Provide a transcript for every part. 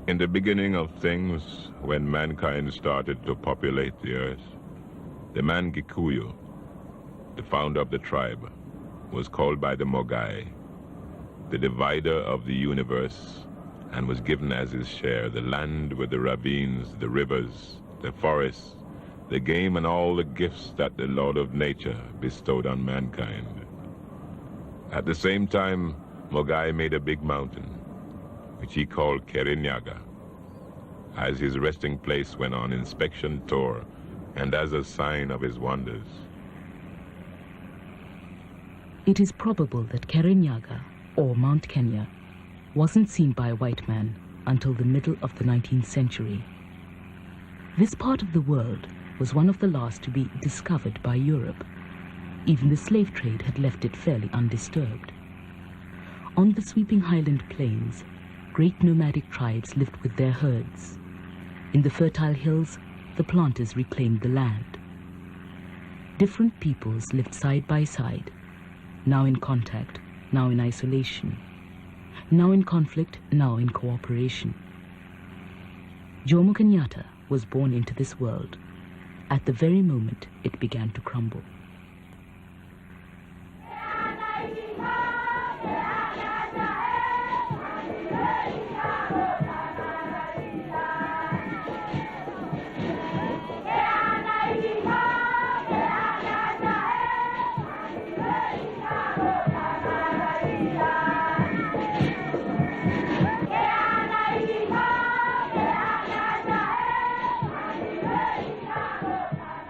In the beginning of things, when mankind started to populate the earth, the man Gikuyu, the founder of the tribe, was called by the Mogai, the divider of the universe, and was given as his share the land with the ravines, the rivers, the forests, the game, and all the gifts that the Lord of Nature bestowed on mankind. At the same time, Mogai made a big mountain, which he called Kenyatta, as his resting place when on inspection tour and as a sign of his wonders. It is probable that Kenyatta, or Mount Kenya, wasn't seen by a white man until the middle of the 19th century. This part of the world was one of the last to be discovered by Europe. Even the slave trade had left it fairly undisturbed. On the sweeping highland plains, great nomadic tribes lived with their herds. In the fertile hills, the planters reclaimed the land. Different peoples lived side by side, now in contact, now in isolation, now in conflict, now in cooperation. Jomo Kenyatta was born into this world at the very moment it began to crumble.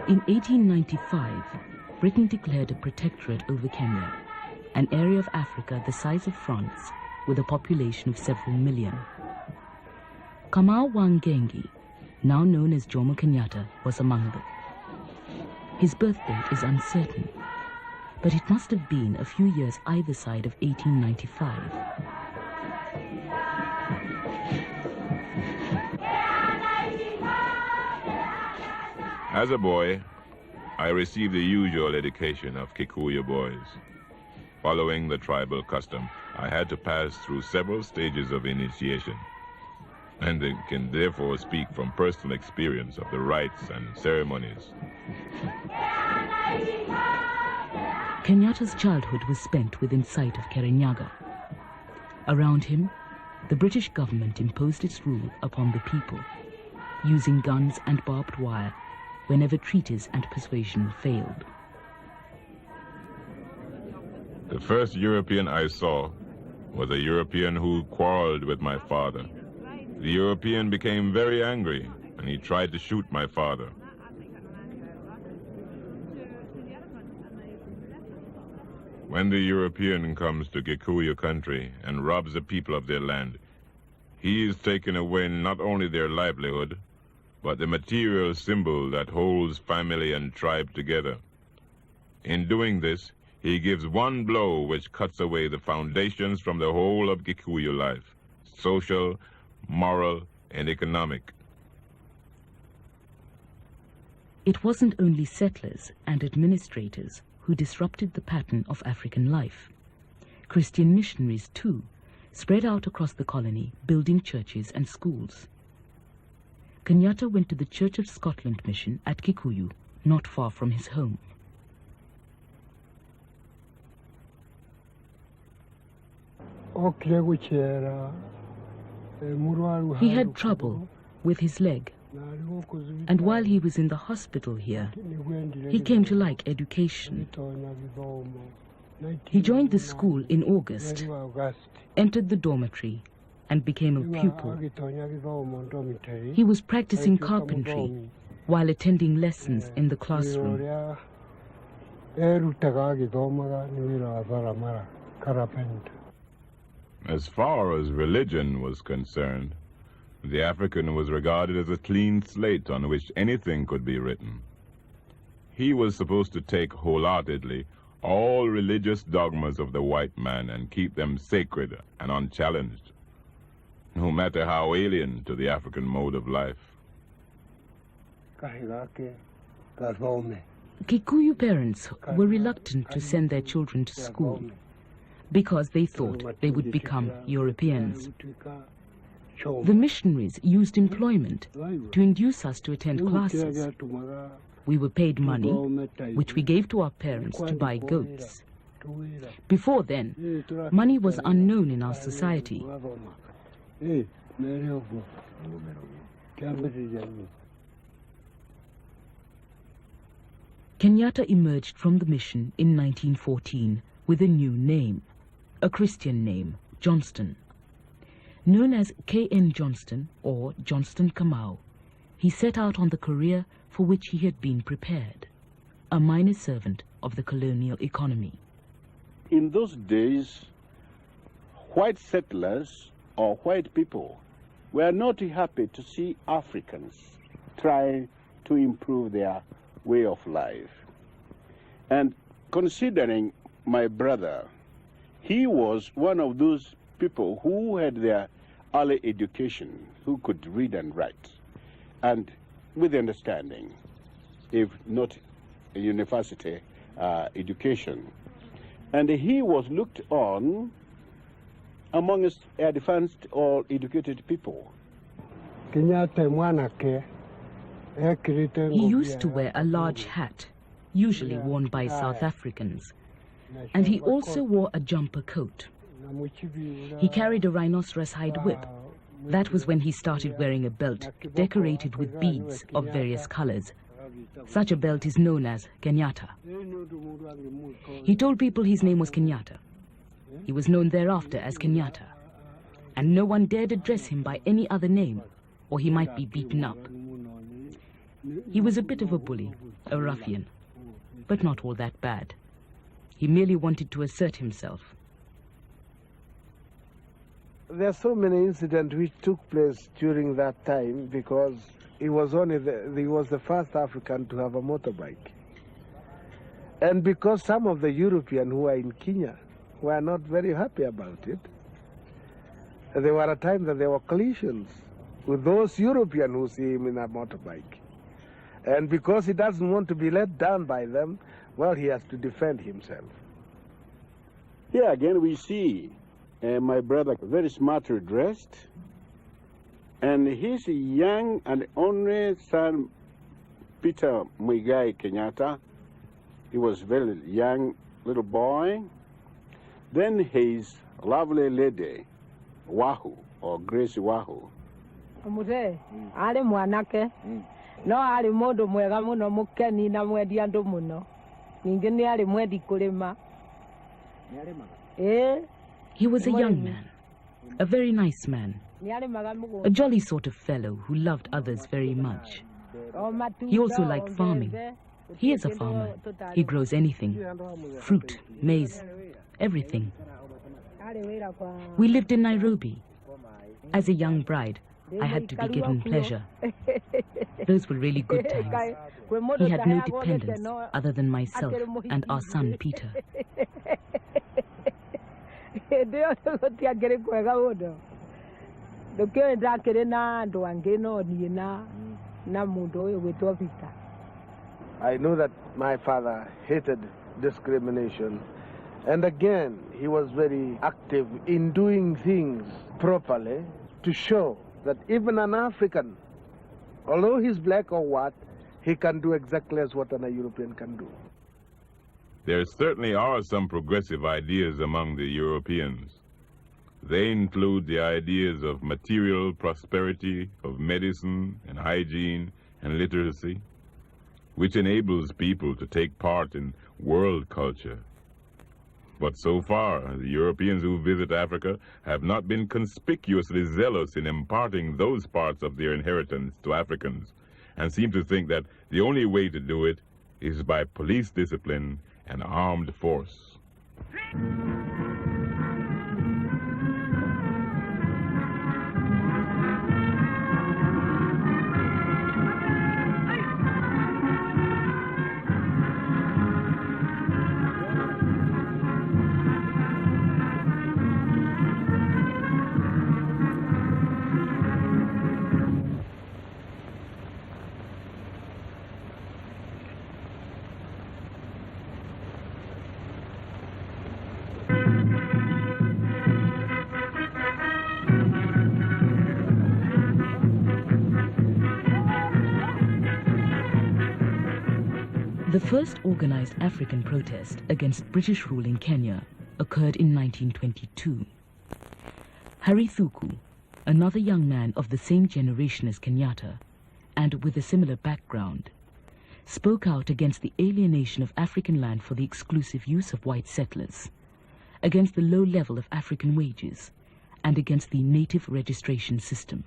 In 1895, Britain declared a protectorate over Kenya, an area of Africa the size of France, with a population of several million. Kamau Wangengi, now known as Jomo Kenyatta, was among them. His birth date is uncertain, but it must have been a few years either side of 1895. As a boy, I received the usual education of Kikuyu boys. Following the tribal custom, I had to pass through several stages of initiation, and can therefore speak from personal experience of the rites and ceremonies. Kenyatta's childhood was spent within sight of Kirinyaga. Around him, the British government imposed its rule upon the people, using guns and barbed wire whenever treaties and persuasion failed. The first European I saw was a European who quarreled with my father. The European became very angry, and he tried to shoot my father. When the European comes to Gikuyu country and robs the people of their land, he is taking away not only their livelihood, but the material symbol that holds family and tribe together. In doing this, he gives one blow which cuts away the foundations from the whole of Gikuyu life, social, moral, and economic. It wasn't only settlers and administrators who disrupted the pattern of African life. Christian missionaries, too, spread out across the colony, building churches and schools. Kenyatta went to the Church of Scotland mission at Kikuyu, not far from his home. He had trouble with his leg, and while he was in the hospital here, he came to like education. He joined the school in August, entered the dormitory, and became a pupil. He was practicing carpentry while attending lessons in the classroom. As far as religion was concerned, the African was regarded as a clean slate on which anything could be written. He was supposed to take wholeheartedly all religious dogmas of the white man and keep them sacred and unchallenged, no matter how alien to the African mode of life. Kikuyu parents were reluctant to send their children to school because they thought they would become Europeans. The missionaries used employment to induce us to attend classes. We were paid money, which we gave to our parents to buy goats. Before then, money was unknown in our society. Kenyatta emerged from the mission in 1914 with a new name, a Christian name, Johnston. Known as K.N. Johnston or Johnston Kamau, he set out on the career for which he had been prepared, a minor servant of the colonial economy. In those days, white settlers or white people were not happy to see Africans try to improve their way of life. And considering my brother, he was one of those people who had their early education, who could read and write, and with understanding, if not a university education. And he was looked on amongst advanced or educated people. He used to wear a large hat, usually worn by South Africans, and he also wore a jumper coat. He carried a rhinoceros hide whip. That was when he started wearing a belt decorated with beads of various colors. Such a belt is known as Kenyatta. He told people his name was Kenyatta. He was known thereafter as Kenyatta, and no one dared address him by any other name, or he might be beaten up. He was a bit of a bully, a ruffian, but not all that bad. He merely wanted to assert himself. There are so many incidents which took place during that time because he was the first African to have a motorbike. And because some of the Europeans who were in Kenya were not very happy about it, there were a time that there were collisions with those Europeans who see him in a motorbike. And because he doesn't want to be let down by them, well, he has to defend himself. Here again we see my brother very smartly dressed, and his young and only son, Peter Muigai Kenyatta. He was a very young little boy. Then his lovely lady, Wahu, or Grace Wahu. Ali mwanake no ali mundu mwega muno mukeni na mwendi andu muno ningi ni ali mwendi kulima. He was a young man, a very nice man, a jolly sort of fellow who loved others very much. He also liked farming. He is a farmer. He grows anything, fruit, maize, everything. We lived in Nairobi. As a young bride, I had to be given pleasure. Those were really good times. He had no dependents other than myself and our son, Peter. I know that my father hated discrimination, and again, he was very active in doing things properly to show that even an African, although he's black or what, he can do exactly as what a European can do. There certainly are some progressive ideas among the Europeans. They include the ideas of material prosperity, of medicine and hygiene and literacy, which enables people to take part in world culture. But so far, the Europeans who visit Africa have not been conspicuously zealous in imparting those parts of their inheritance to Africans, and seem to think that the only way to do it is by police discipline and armed force. The first organized African protest against British rule in Kenya occurred in 1922. Harry Thuku, another young man of the same generation as Kenyatta, and with a similar background, spoke out against the alienation of African land for the exclusive use of white settlers, against the low level of African wages, and against the native registration system.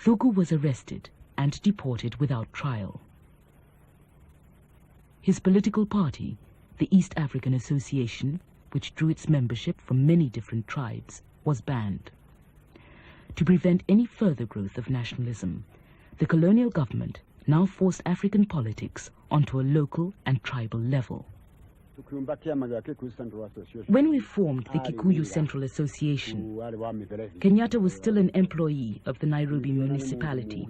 Thuku was arrested and deported without trial. His political party, the East African Association, which drew its membership from many different tribes, was banned. To prevent any further growth of nationalism, the colonial government now forced African politics onto a local and tribal level. When we formed the Kikuyu Central Association, Kenyatta was still an employee of the Nairobi municipality.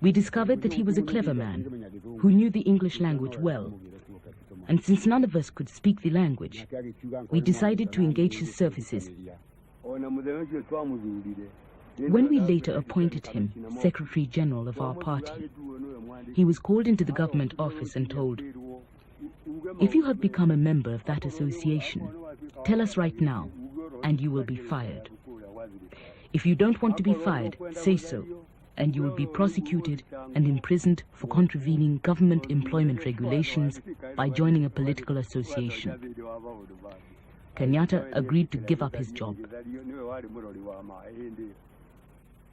We discovered that he was a clever man who knew the English language well, and since none of us could speak the language, we decided to engage his services. When we later appointed him Secretary General of our party, he was called into the government office and told, "If you have become a member of that association, tell us right now, and you will be fired. If you don't want to be fired, say so, and you will be prosecuted and imprisoned for contravening government employment regulations by joining a political association." Kenyatta agreed to give up his job.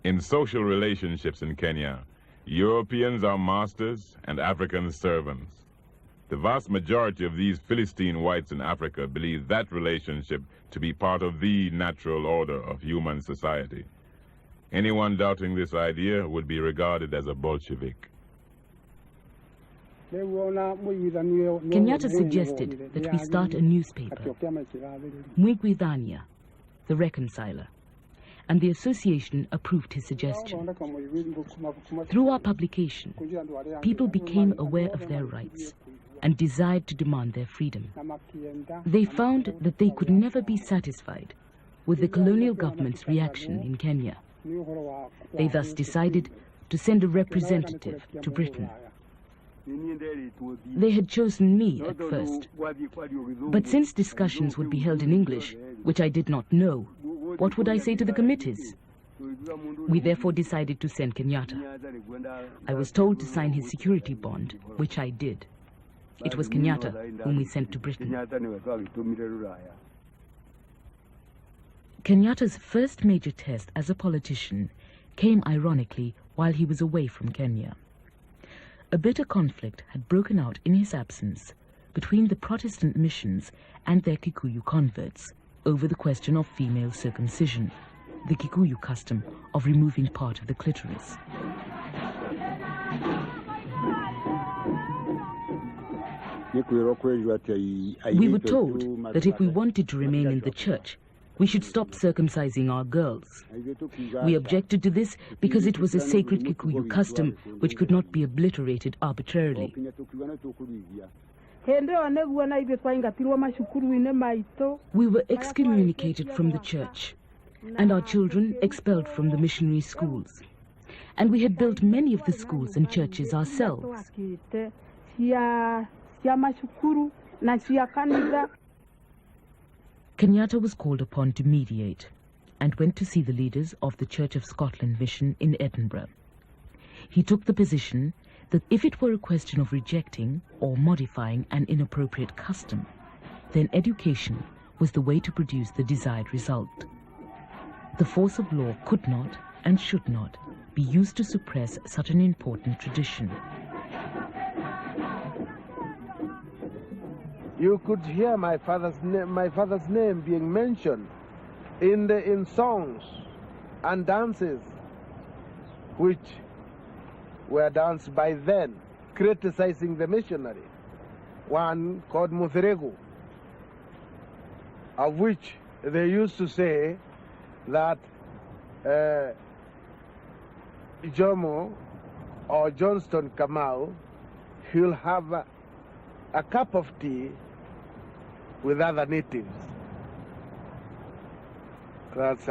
In social relationships in Kenya, Europeans are masters and Africans servants. The vast majority of these Philistine whites in Africa believe that relationship to be part of the natural order of human society. Anyone doubting this idea would be regarded as a Bolshevik. Kenyatta suggested that we start a newspaper, Mwigwidhania, the Reconciler, and the association approved his suggestion. Through our publication, people became aware of their rights and desired to demand their freedom. They found that they could never be satisfied with the colonial government's reaction in Kenya. They thus decided to send a representative to Britain. They had chosen me at first, but since discussions would be held in English, which I did not know, what would I say to the committees? We therefore decided to send Kenyatta. I was told to sign his security bond, which I did. It was Kenyatta whom we sent to Britain. Kenyatta's first major test as a politician came ironically while he was away from Kenya. A bitter conflict had broken out in his absence between the Protestant missions and their Kikuyu converts over the question of female circumcision, the Kikuyu custom of removing part of the clitoris. We were told that if we wanted to remain in the church, we should stop circumcising our girls. We objected to this because it was a sacred Kikuyu custom which could not be obliterated arbitrarily. We were excommunicated from the church, and our children expelled from the missionary schools. And we had built many of the schools and churches ourselves. Kenyatta was called upon to mediate and went to see the leaders of the Church of Scotland mission in Edinburgh. He took the position that if it were a question of rejecting or modifying an inappropriate custom, then education was the way to produce the desired result. The force of law could not and should not be used to suppress such an important tradition. You could hear my father's name being mentioned in songs and dances which were danced by then, criticizing the missionary. One called Muthiregu, of which they used to say that Jomo or Johnston Kamau, he'll have a cup of tea with other natives. That's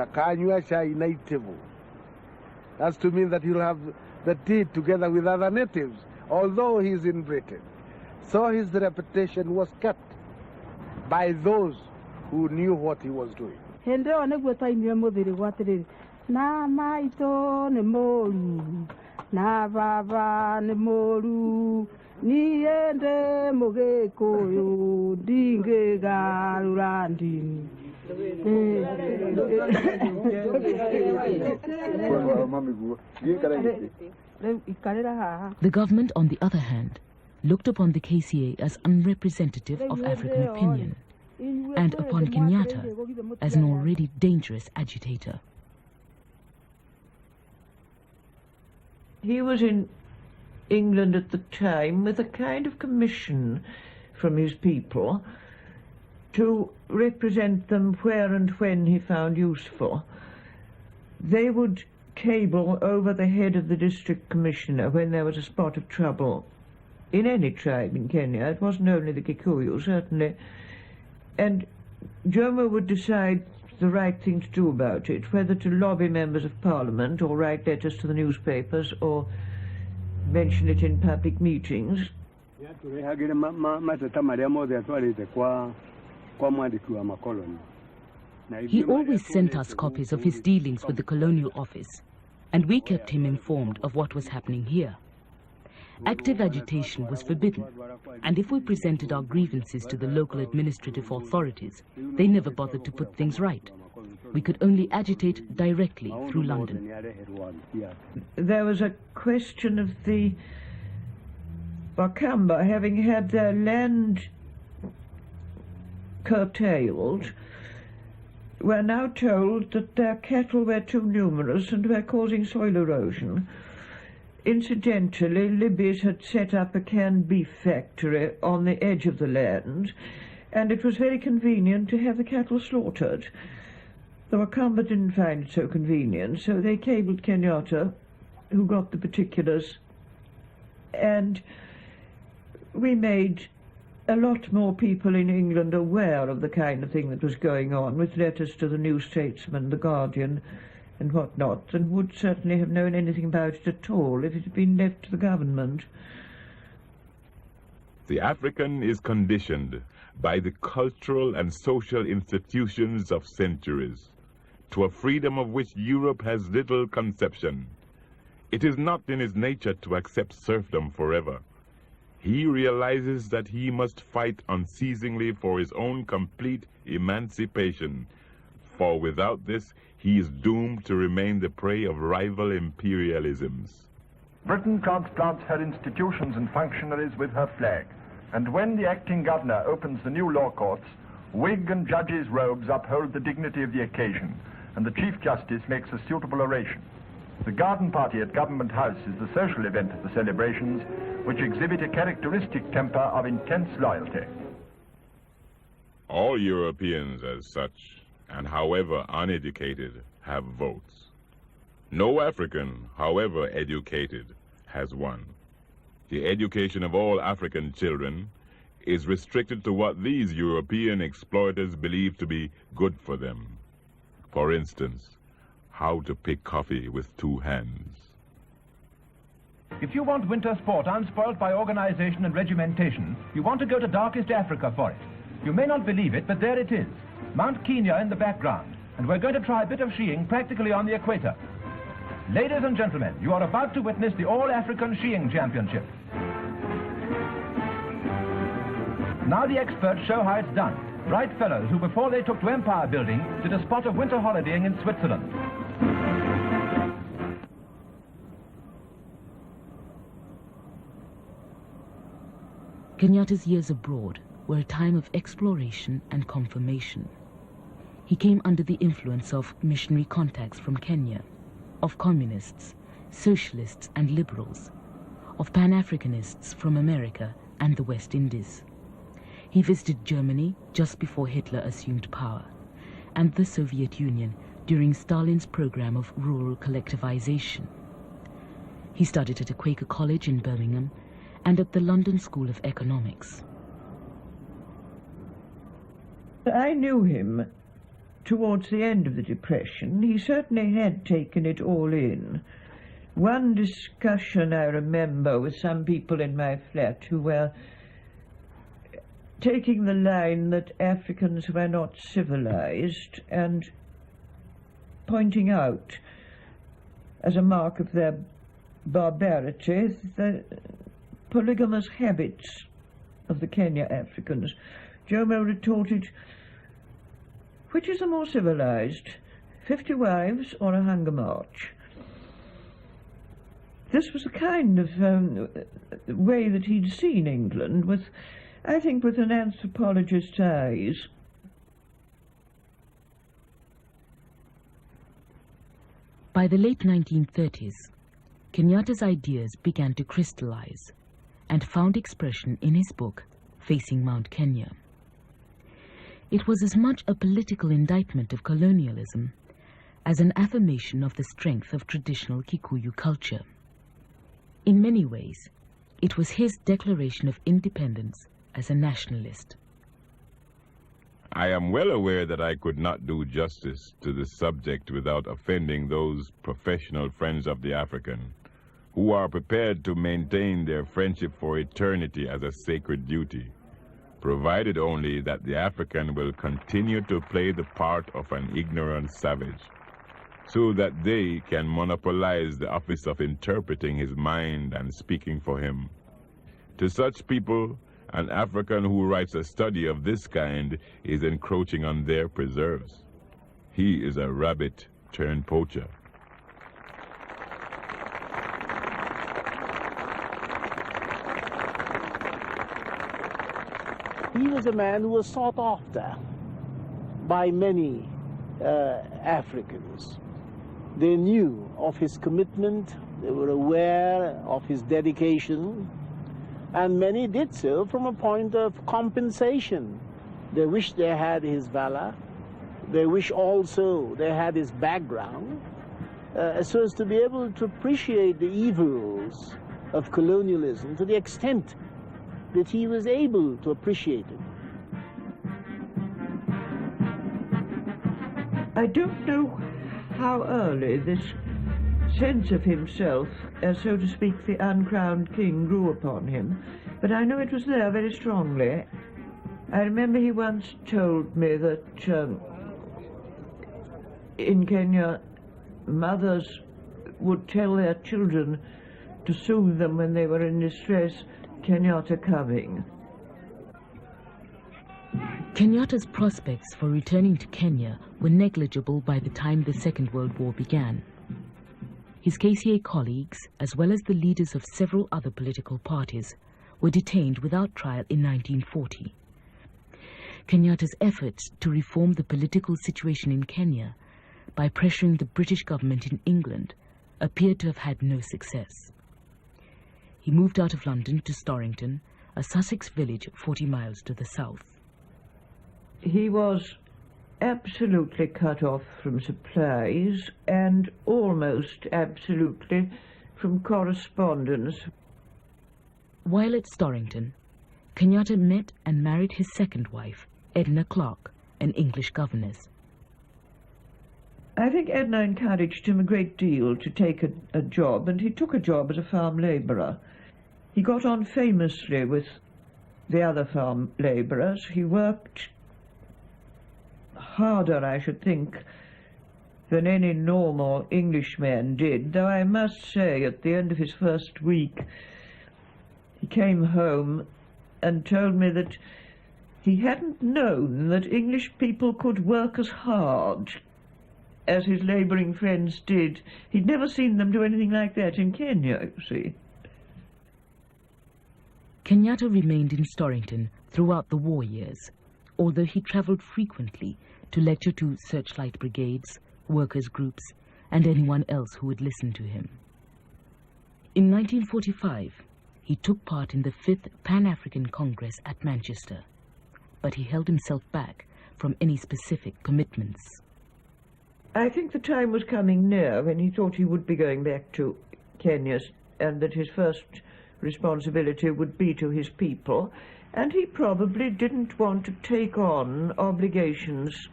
to mean that he'll have the tea together with other natives. although he's in Britain. So his reputation was kept by those who knew what he was doing. Na maito ne moru, na baba ne moru, ni ende moge koyo, dinge garurandi. The government, on the other hand, looked upon the KCA as unrepresentative of African opinion, and upon Kenyatta as an already dangerous agitator. He was in England at the time with a kind of commission from his people to represent them where and when he found useful. They would cable over the head of the district commissioner when there was a spot of trouble in any tribe in Kenya. It wasn't only the Kikuyu, certainly. And Jomo would decide the right thing to do about it, whether to lobby members of parliament or write letters to the newspapers or mention it in public meetings. He always sent us copies of his dealings with the colonial office, and we kept him informed of what was happening here. Active agitation was forbidden, and if we presented our grievances to the local administrative authorities, they never bothered to put things right. We could only agitate directly through London. There was a question of the Wakamba having had their land curtailed, were now told that their cattle were too numerous and were causing soil erosion. Incidentally, Libby's had set up a canned beef factory on the edge of the land, and it was very convenient to have the cattle slaughtered. The Wakamba didn't find it so convenient, so they cabled Kenyatta, who got the particulars, and we made a lot more people in England aware of the kind of thing that was going on, with letters to the New Statesman, the Guardian, and what not, than would certainly have known anything about it at all if it had been left to the government. The African is conditioned by the cultural and social institutions of centuries to a freedom of which Europe has little conception. It is not in his nature to accept serfdom forever. He realizes that he must fight unceasingly for his own complete emancipation, for without this he is doomed to remain the prey of rival imperialisms. Britain transplants her institutions and functionaries with her flag, and when the acting governor opens the new law courts, wig and judges' robes uphold the dignity of the occasion, and the Chief Justice makes a suitable oration. The garden party at Government House is the social event of the celebrations, which exhibit a characteristic temper of intense loyalty. All Europeans as such, and however uneducated, have votes. No African, however educated, has one. The education of all African children is restricted to what these European exploiters believe to be good for them. For instance, how to pick coffee with two hands. If you want winter sport unspoilt by organization and regimentation, you want to go to darkest Africa for it. You may not believe it, but there it is. Mount Kenya in the background, and we're going to try a bit of skiing practically on the equator. Ladies and gentlemen, you are about to witness the All-African Skiing Championship. Now the experts show how it's done. Bright fellows who, before they took to empire building, did a spot of winter holidaying in Switzerland. Kenyatta's years abroad were a time of exploration and confirmation. He came under the influence of missionary contacts from Kenya, of communists, socialists and liberals, of Pan-Africanists from America and the West Indies. He visited Germany just before Hitler assumed power, and the Soviet Union during Stalin's program of rural collectivization. He studied at a Quaker college in Birmingham and at the London School of Economics. I knew him towards the end of the Depression. He certainly had taken it all in. One discussion I remember with some people in my flat who were taking the line that Africans were not civilized and pointing out as a mark of their barbarity the polygamous habits of the Kenya Africans. Jomo retorted, which is the more civilized, 50 wives or a hunger march? This was the kind of way that he'd seen England, with, I think, with an anthropologist's eyes. By the late 1930s, Kenyatta's ideas began to crystallize and found expression in his book, Facing Mount Kenya. It was as much a political indictment of colonialism as an affirmation of the strength of traditional Kikuyu culture. In many ways, it was his declaration of independence as a nationalist. I am well aware that I could not do justice to the subject without offending those professional friends of the African who are prepared to maintain their friendship for eternity as a sacred duty, provided only that the African will continue to play the part of an ignorant savage, so that they can monopolize the office of interpreting his mind and speaking for him. To such people, an African who writes a study of this kind is encroaching on their preserves. He is a rabbit turned poacher. He was a man who was sought after by many Africans. They knew of his commitment, they were aware of his dedication, and many did so from a point of compensation. They wished they had his valor, they wish also they had his background, so as to be able to appreciate the evils of colonialism to the extent that he was able to appreciate it. I don't know how early this sense of himself as, so to speak, the uncrowned king grew upon him, but I know it was there very strongly. I remember he once told me that in Kenya, mothers would tell their children to soothe them when they were in distress, Kenyatta coming. Kenyatta's prospects for returning to Kenya were negligible by the time the Second World War began. His KCA colleagues, as well as the leaders of several other political parties, were detained without trial in 1940. Kenyatta's efforts to reform the political situation in Kenya by pressuring the British government in England appeared to have had no success. He moved out of London to Storrington, a Sussex village 40 miles to the south. He was absolutely cut off from supplies and almost absolutely from correspondence. While at Storrington, Kenyatta met and married his second wife, Edna Clark, an English governess. I think Edna encouraged him a great deal to take a job, and he took a job as a farm labourer. He got on famously with the other farm labourers. He worked harder, I should think, than any normal Englishman did, though I must say at the end of his first week he came home and told me that he hadn't known that English people could work as hard as his labouring friends did. He'd never seen them do anything like that in Kenya, you see. Kenyatta remained in Storrington throughout the war years, although he travelled frequently to lecture to searchlight brigades, workers' groups, and anyone else who would listen to him. In 1945, he took part in the 5th Pan-African Congress at Manchester, but he held himself back from any specific commitments. I think the time was coming near when he thought he would be going back to Kenya, and that his first responsibility would be to his people, and he probably didn't want to take on obligations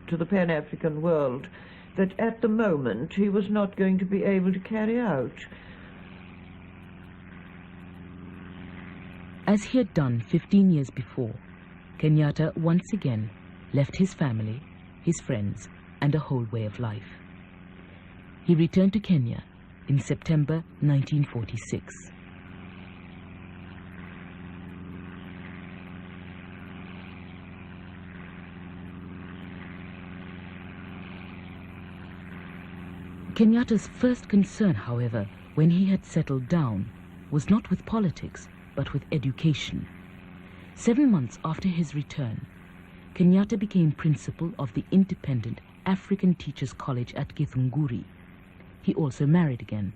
to the Pan-African world that at the moment he was not going to be able to carry out. As he had done 15 years before, Kenyatta once again left his family, his friends, and a whole way of life. He returned to Kenya in September 1946. Kenyatta's first concern, however, when he had settled down, was not with politics, but with education. 7 months after his return, Kenyatta became principal of the independent African Teachers College at Githunguri. He also married again.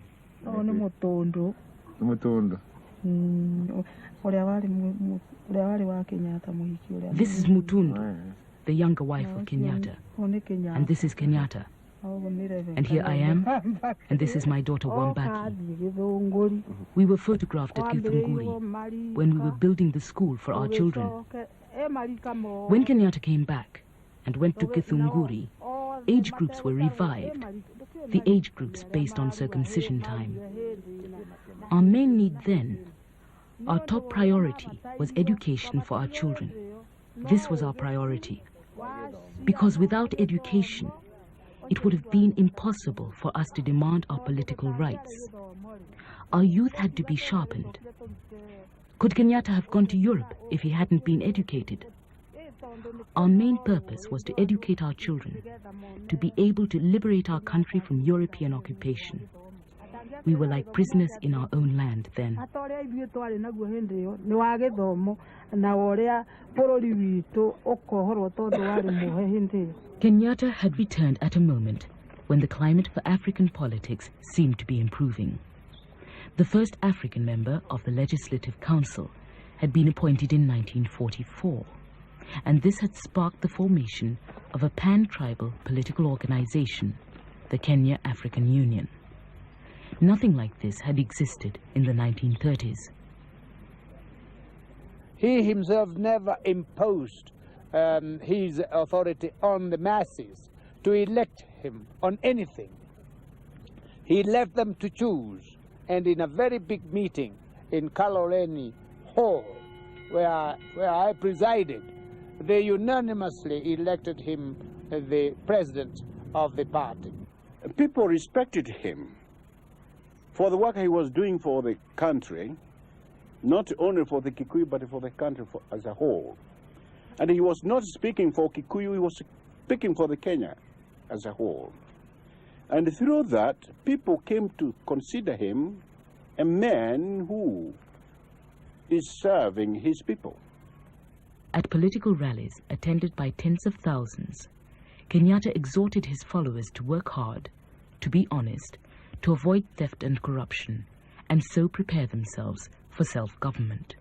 This is Mutundu, the younger wife of Kenyatta, and this is Kenyatta. And here I am, and this is my daughter Wambaki. We were photographed at Githunguri when we were building the school for our children. When Kenyatta came back and went to Githunguri, age groups were revived, the age groups based on circumcision time. Our main need then, our top priority, was education for our children. This was our priority, because without education, it would have been impossible for us to demand our political rights. Our youth had to be sharpened. Could Kenyatta have gone to Europe if he hadn't been educated? Our main purpose was to educate our children, to be able to liberate our country from European occupation. We were like prisoners in our own land then. Kenyatta had returned at a moment when the climate for African politics seemed to be improving. The first African member of the Legislative Council had been appointed in 1944, and this had sparked the formation of a pan-tribal political organization, the Kenya African Union. Nothing like this had existed in the 1930s. He himself never imposed his authority on the masses to elect him on anything. He left them to choose, and in a very big meeting in Kaloleni Hall, where I presided, they unanimously elected him the president of the party. People respected him for the work he was doing for the country, not only for the Kikuyu, but for the country as a whole. And he was not speaking for Kikuyu, he was speaking for the Kenya as a whole. And through that, people came to consider him a man who is serving his people. At political rallies attended by tens of thousands, Kenyatta exhorted his followers to work hard, to be honest, to avoid theft and corruption, and so prepare themselves for self-government.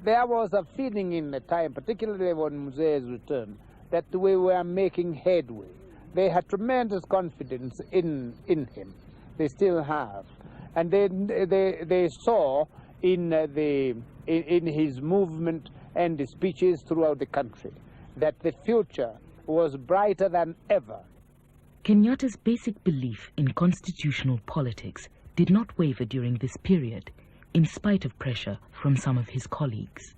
There was a feeling in the time, particularly when Muzee's returned, that we were making headway. They had tremendous confidence in him. They still have. And they saw in his movement and his speeches throughout the country that the future was brighter than ever. Kenyatta's basic belief in constitutional politics did not waver during this period, in spite of pressure from some of his colleagues.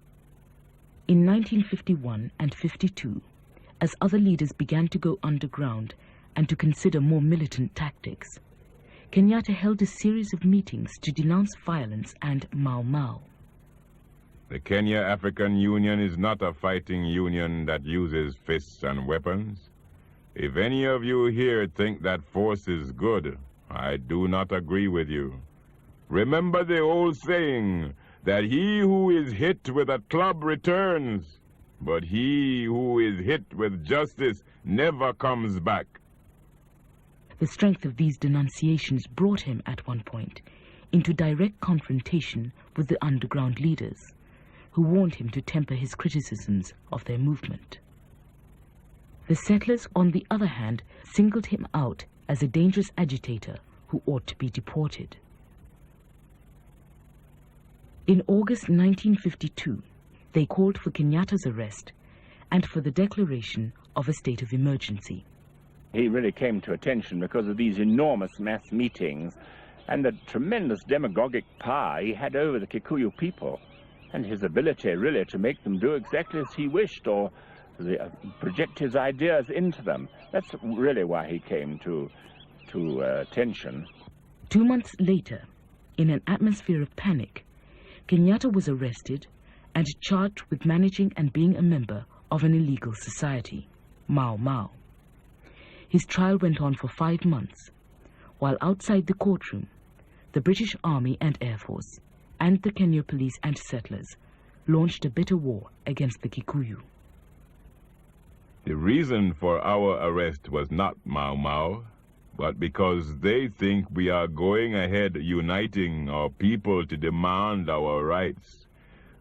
In 1951 and 52, as other leaders began to go underground and to consider more militant tactics, Kenyatta held a series of meetings to denounce violence and Mau Mau. The Kenya African Union is not a fighting union that uses fists and weapons. If any of you here think that force is good, I do not agree with you. Remember the old saying that he who is hit with a club returns, but he who is hit with justice never comes back. The strength of these denunciations brought him, at one point, into direct confrontation with the underground leaders, who warned him to temper his criticisms of their movement. The settlers, on the other hand, singled him out as a dangerous agitator who ought to be deported. In August 1952, they called for Kenyatta's arrest and for the declaration of a state of emergency. he really came to attention because of these enormous mass meetings and the tremendous demagogic power he had over the Kikuyu people, and his ability really to make them do exactly as he wished or project his ideas into them. That's really why he came to attention. 2 months later, in an atmosphere of panic, Kenyatta was arrested and charged with managing and being a member of an illegal society, Mau Mau. His trial went on for 5 months, while outside the courtroom, the British Army and Air Force and the Kenya police and settlers launched a bitter war against the Kikuyu. The reason for our arrest was not Mau Mau, but because they think we are going ahead uniting our people to demand our rights.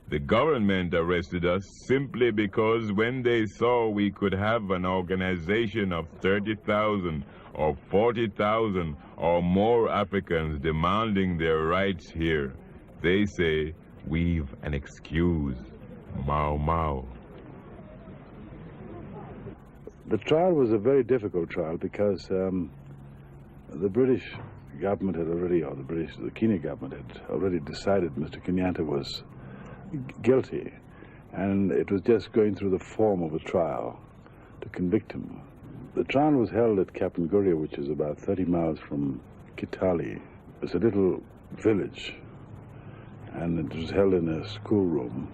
The government arrested us simply because when they saw we could have an organization of 30,000 or 40,000 or more Africans demanding their rights here, they say, we've an excuse, Mau Mau. The trial was a very difficult trial because the British government had already, or the Kenya government had already decided Mr. Kenyatta was guilty, and it was just going through the form of a trial to convict him. The trial was held at Kapenguria, which is about 30 miles from Kitale. It's a little village, and it was held in a schoolroom.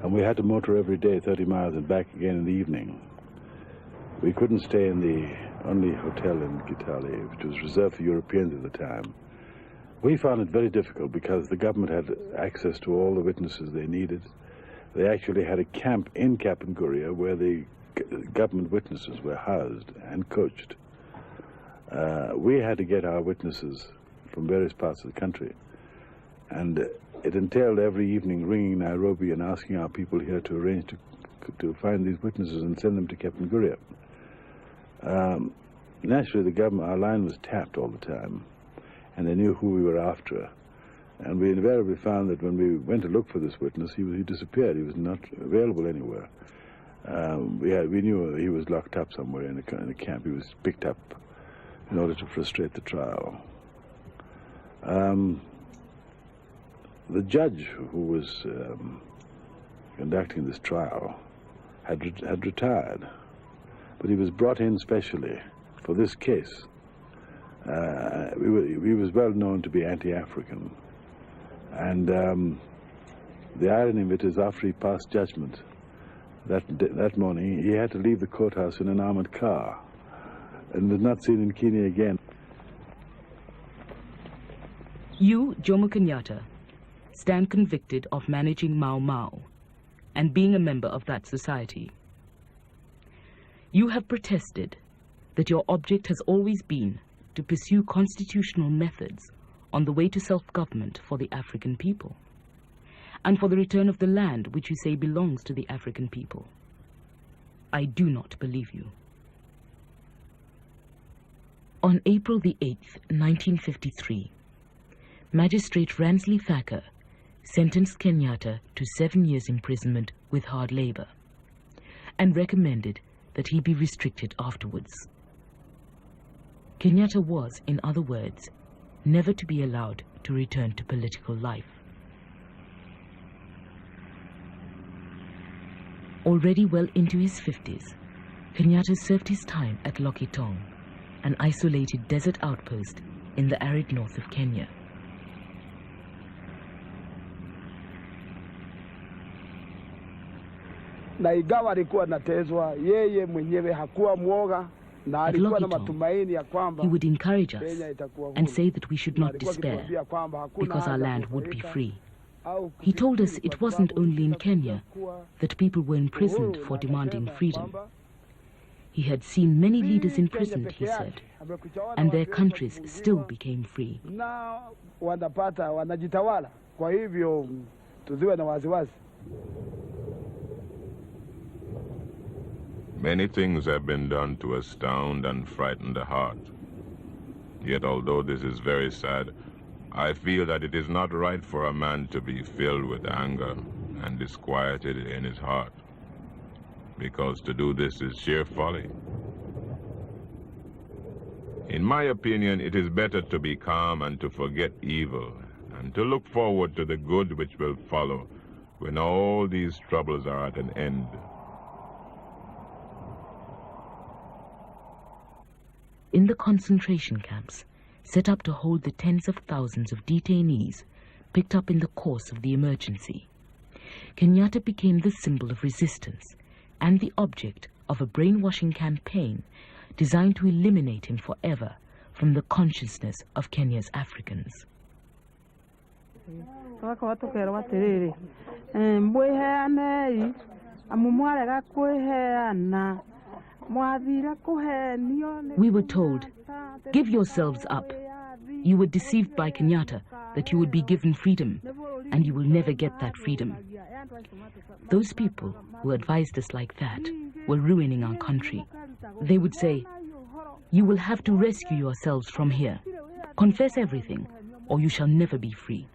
And we had to motor every day 30 miles and back again in the evening. We couldn't stay in the only hotel in Kitale, which was reserved for Europeans at the time. We found it very difficult because the government had access to all the witnesses they needed. They actually had a camp in Kapenguria where the government witnesses were housed and coached. We had to get our witnesses from various parts of the country. And it entailed every evening ringing Nairobi and asking our people here to arrange to find these witnesses and send them to Kapenguria. Naturally, our line was tapped all the time, and they knew who we were after. And we invariably found that when we went to look for this witness, he disappeared. He was not available anywhere. We knew he was locked up somewhere in the camp. He was picked up in order to frustrate the trial. The judge who was conducting this trial had retired, but he was brought in specially for this case. He was well known to be anti-African, and the irony of it is, after he passed judgment that morning, he had to leave the courthouse in an armored car and was not seen in Kenya again. You, Jomo Kenyatta, stand convicted of managing Mau Mau and being a member of that society. You have protested that your object has always been to pursue constitutional methods on the way to self-government for the African people, and for the return of the land which you say belongs to the African people. I do not believe you. On April the 8th, 1953, Magistrate Ransley Thacker sentenced Kenyatta to 7 years imprisonment with hard labor, and recommended that he be restricted afterwards. Kenyatta was, in other words, never to be allowed to return to political life. Already well into his 50s, Kenyatta served his time at Lokitong, an isolated desert outpost in the arid north of Kenya. Na ingawa alikuwa anatezwa, yeye mwenyewe hakuwa mwoga na alikuwa na matumaini ya kwamba he would encourage us and say that we should not despair because our land would be free. He told us it wasn't only in Kenya that people were imprisoned for demanding freedom. He had seen many leaders imprisoned, he said, and their countries still became free. Na wanajitawala, kwa hivyo tuziwe na wasiwasi. Many things have been done to astound and frighten the heart. Yet although this is very sad, I feel that it is not right for a man to be filled with anger and disquieted in his heart, because to do this is sheer folly. In my opinion, it is better to be calm and to forget evil, and to look forward to the good which will follow when all these troubles are at an end. In the concentration camps, set up to hold the tens of thousands of detainees picked up in the course of the emergency, Kenyatta became the symbol of resistance and the object of a brainwashing campaign designed to eliminate him forever from the consciousness of Kenya's Africans. We were told, give yourselves up. You were deceived by Kenyatta that you would be given freedom, and you will never get that freedom. Those people who advised us like that were ruining our country. They would say, you will have to rescue yourselves from here. Confess everything, or you shall never be free.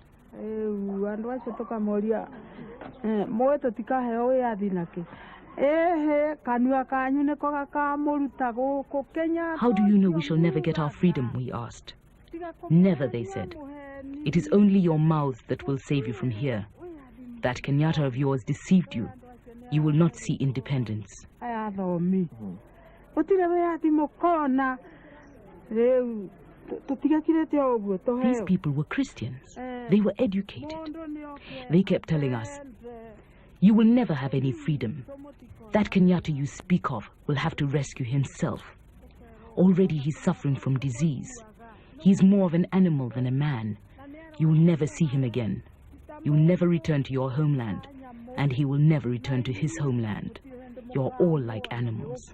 How do you know we shall never get our freedom, we asked. Never, they said. It is only your mouths that will save you from here. That Kenyatta of yours deceived you. You will not see independence. These people were Christians. They were educated. They kept telling us, you will never have any freedom. That Kenyatta you speak of will have to rescue himself. Already he's suffering from disease. He's more of an animal than a man. You will never see him again. You will never return to your homeland, and he will never return to his homeland. You're all like animals.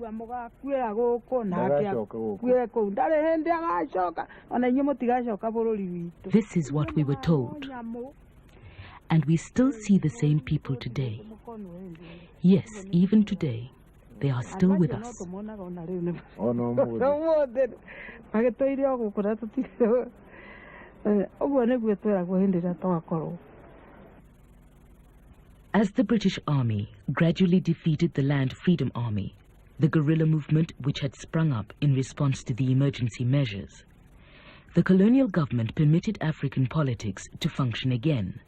This is what we were told. And we still see the same people today. Yes, even today, they are still with us. As the British Army gradually defeated the Land Freedom Army, the guerrilla movement which had sprung up in response to the emergency measures, the colonial government permitted African politics to function again,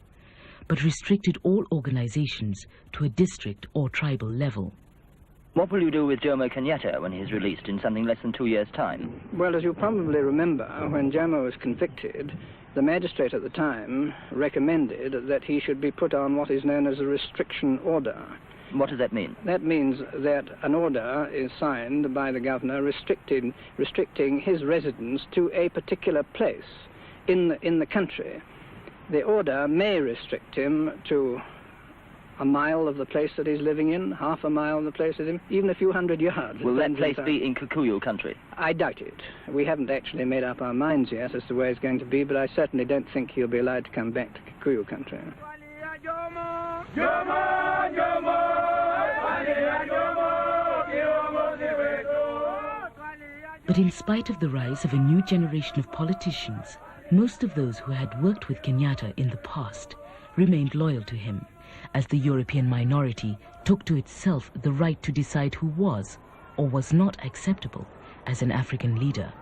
but restricted all organizations to a district or tribal level. What will you do with Jomo Kenyatta when he is released in something less than 2 years' time? Well, as you probably remember, when Jomo was convicted, the magistrate at the time recommended that he should be put on what is known as a restriction order. What does that mean? That means that an order is signed by the governor restricting his residence to a particular place in the country. The order may restrict him to a mile of the place that he's living in, half a mile of the place that he's in, even a few hundred yards. Will that place be in Kikuyu country? I doubt it. We haven't actually made up our minds yet as to where it's going to be, but I certainly don't think he'll be allowed to come back to Kikuyu country. But in spite of the rise of a new generation of politicians, most of those who had worked with Kenyatta in the past remained loyal to him, as the European minority took to itself the right to decide who was or was not acceptable as an African leader.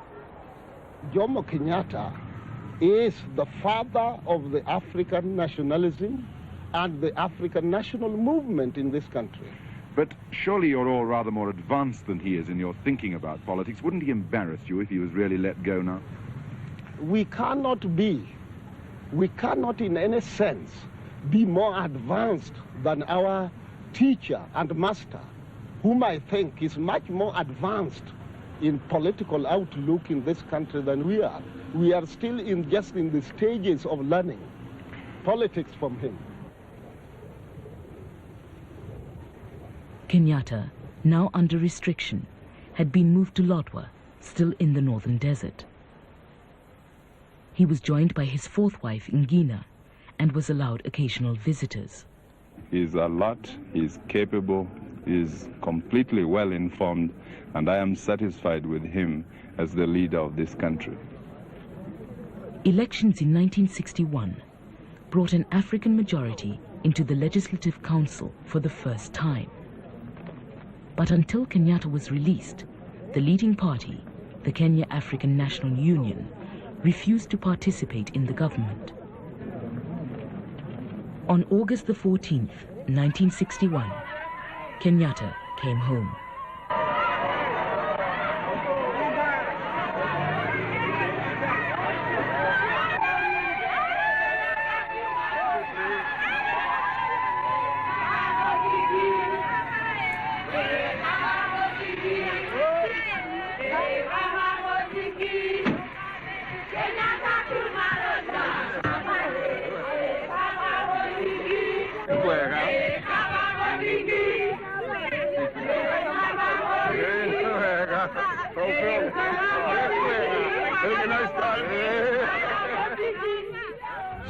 Jomo Kenyatta is the father of the African nationalism and the African national movement in this country. But surely you're all rather more advanced than he is in your thinking about politics. Wouldn't he embarrass you if he was really let go now? We cannot in any sense be more advanced than our teacher and master, whom I think is much more advanced in political outlook in this country than we are. We are still just in the stages of learning politics from him. Kenyatta, now under restriction, had been moved to Lodwar, still in the northern desert. He was joined by his fourth wife, Ngina, and was allowed occasional visitors. He's alert, he's capable, he's completely well informed, and I am satisfied with him as the leader of this country. Elections in 1961 brought an African majority into the Legislative Council for the first time. But until Kenyatta was released, the leading party, the Kenya African National Union, refused to participate in the government. On August the 14th, 1961, Kenyatta came home.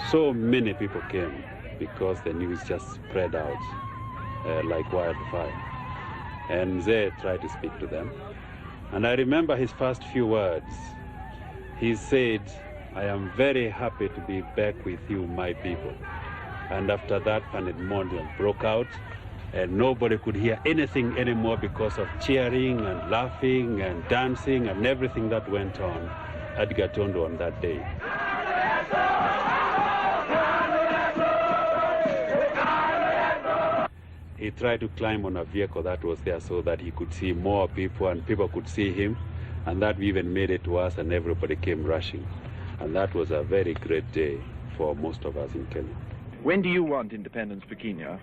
So many people came because the news just spread out like wildfire. And they tried to speak to them. And I remember his first few words. He said, "I am very happy to be back with you, my people." And after that, pandemonium broke out, and nobody could hear anything anymore because of cheering and laughing and dancing and everything that went on at Gatondo on that day. He tried to climb on a vehicle that was there so that he could see more people and people could see him, and that even made it worse and everybody came rushing. And that was a very great day for most of us in Kenya. When do you want independence for Kenya?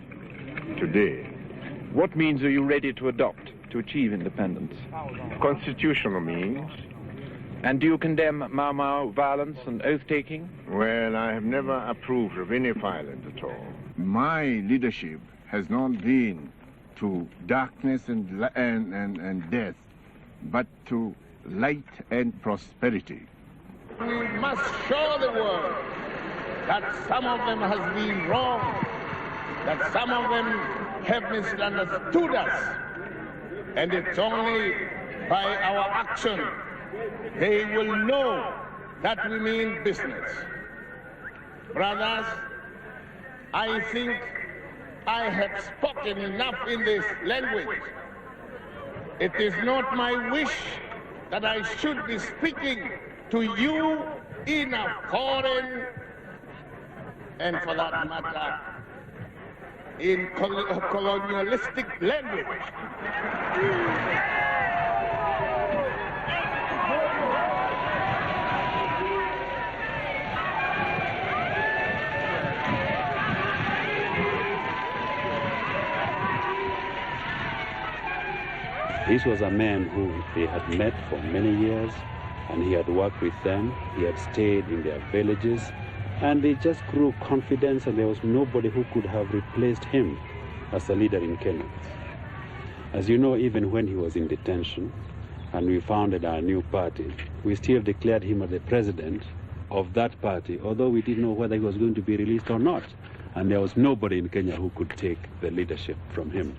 Today. What means are you ready to adopt to achieve independence? Constitutional means. And do you condemn Mau Mau violence and oath-taking? Well, I have never approved of any violence at all. My leadership has not been to darkness and death, but to light and prosperity. We must show the world that some of them has been wrong, that some of them have misunderstood us, and it's only by our action they will know that we mean business. Brothers, I think I have spoken enough in this language. It is not my wish that I should be speaking to you in a foreign, and for that matter, in colonialistic language. This was a man who they had met for many years, and he had worked with them. He had stayed in their villages, and they just grew confidence, and there was nobody who could have replaced him as a leader in Kenya. As you know, even when he was in detention and we founded our new party, we still declared him as the president of that party, although we didn't know whether he was going to be released or not. And there was nobody in Kenya who could take the leadership from him.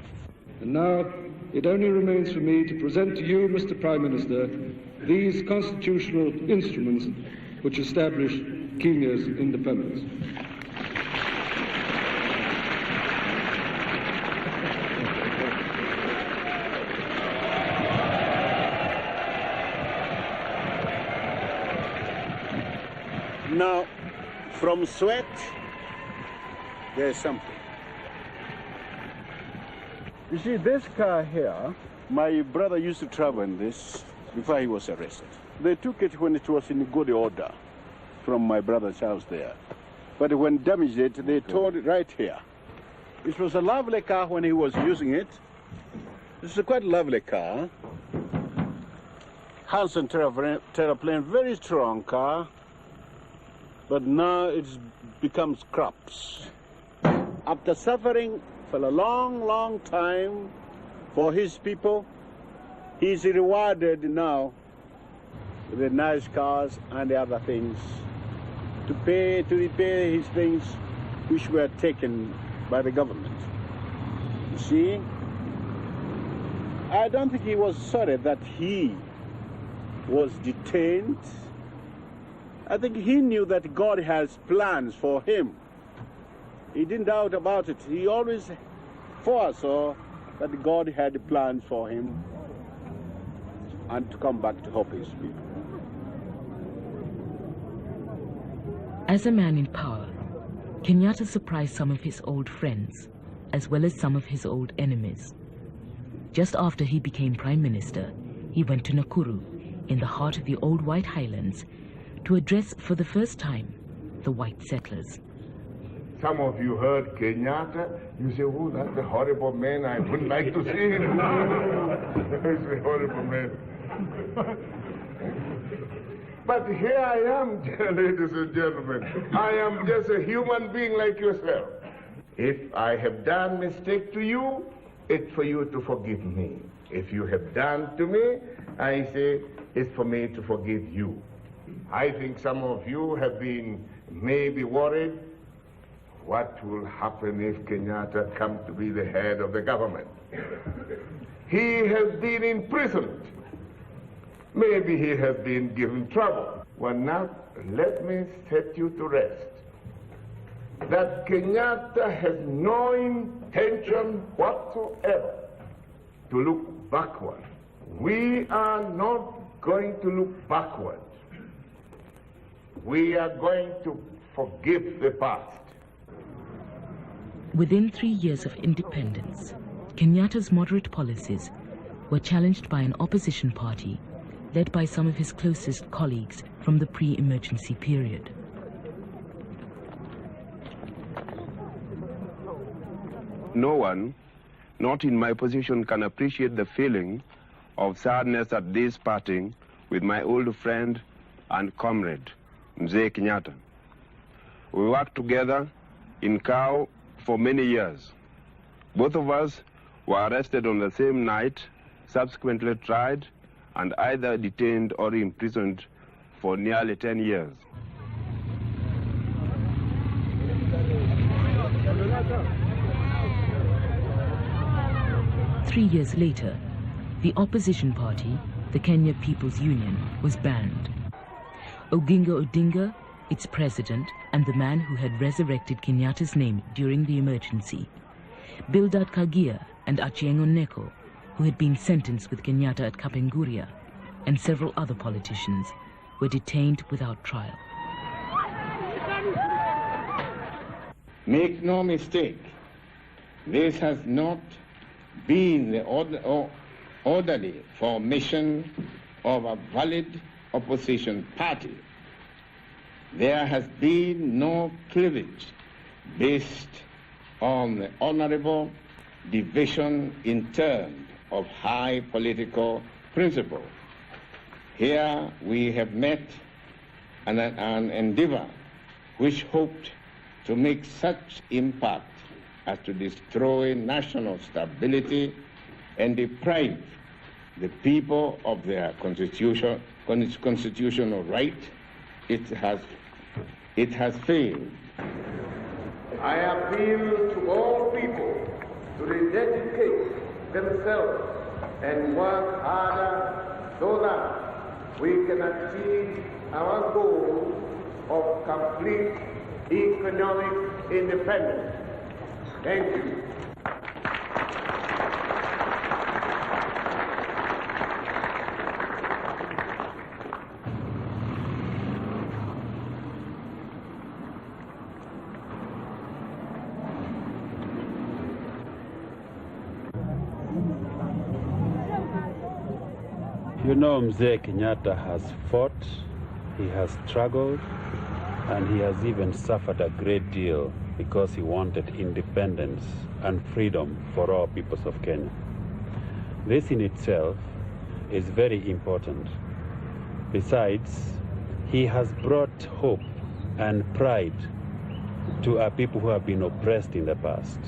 And now it only remains for me to present to you, Mr. Prime Minister, these constitutional instruments which establish Kenya's independence. Now, from sweat, there's something. You see, this car here, my brother used to travel in this before he was arrested. They took it when it was in good order from my brother's house there. But when damaged it, they towed it right here. It was a lovely car when he was using it. It's a quite lovely car. Hanson Terraplane, very strong car. But now it's become scraps. After suffering for a long, long time for his people, he's rewarded now with the nice cars and the other things to repair his things which were taken by the government. You see, I don't think he was sorry that he was detained. I think he knew that God has plans for him. He didn't doubt about it. He always foresaw that God had plans for him. and to come back to help his people. As a man in power, Kenyatta surprised some of his old friends, as well as some of his old enemies. Just after he became Prime Minister, he went to Nakuru, in the heart of the old White Highlands, to address for the first time the white settlers. Some of you heard Kenyatta, you say, oh, that's a horrible man, I wouldn't like to see him. He's a horrible man. But here I am, ladies and gentlemen. I am just a human being like yourself. If I have done mistake to you, it's for you to forgive me. If you have done to me, I say it's for me to forgive you. I think some of you have been maybe worried what will happen if Kenyatta comes to be the head of the government. He has been imprisoned. Maybe he has been given trouble. Well, now, let me set you to rest. That Kenyatta has no intention whatsoever to look backward. We are not going to look backward. We are going to forgive the past. Within 3 years of independence, Kenyatta's moderate policies were challenged by an opposition party led by some of his closest colleagues from the pre-emergency period. No one, not in my position, can appreciate the feeling of sadness at this parting with my old friend and comrade, Mzee Kenyatta. We worked together in Kau for many years. Both of us were arrested on the same night, subsequently tried, and either detained or imprisoned for nearly 10 years. Three years later, the opposition party, the Kenya People's Union, was banned. Oginga Odinga, its president, and the man who had resurrected Kenyatta's name during the emergency, Bildad Kagia and Achieng' Oneko, who had been sentenced with Kenyatta at Kapenguria, and several other politicians, were detained without trial. Make no mistake, this has not been the orderly formation of a valid opposition party. There has been no cleavage based on the honorable division in terms of high political principle. Here we have met an endeavor which hoped to make such impact as to destroy national stability and deprive the people of their constitutional right. It has failed. I appeal to all people to rededicate themselves and work harder so that we can achieve our goal of complete economic independence. Thank you. You know, Mzee Kenyatta has fought, he has struggled, and he has even suffered a great deal because he wanted independence and freedom for all peoples of Kenya. This in itself is very important. Besides, he has brought hope and pride to our people who have been oppressed in the past,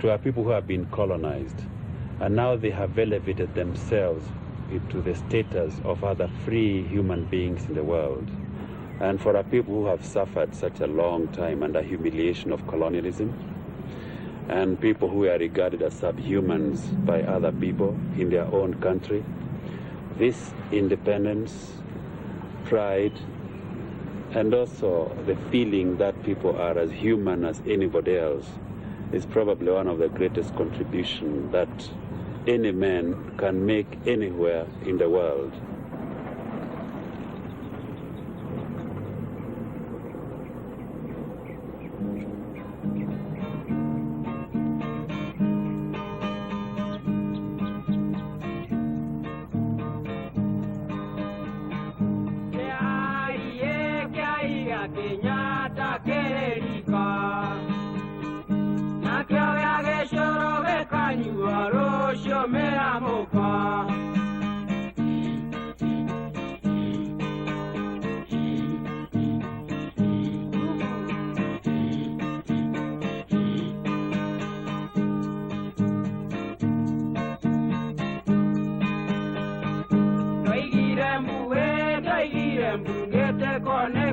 to our people who have been colonized, and now they have elevated themselves into the status of other free human beings in the world. And for our people who have suffered such a long time under humiliation of colonialism, and people who are regarded as subhumans by other people in their own country, this independence, pride, and also the feeling that people are as human as anybody else is probably one of the greatest contributions that any man can make anywhere in the world. Kenyatta kerika na kyo yage shoro be kanyua rosho mera moka Doigire mbuwe doigire mbungete kone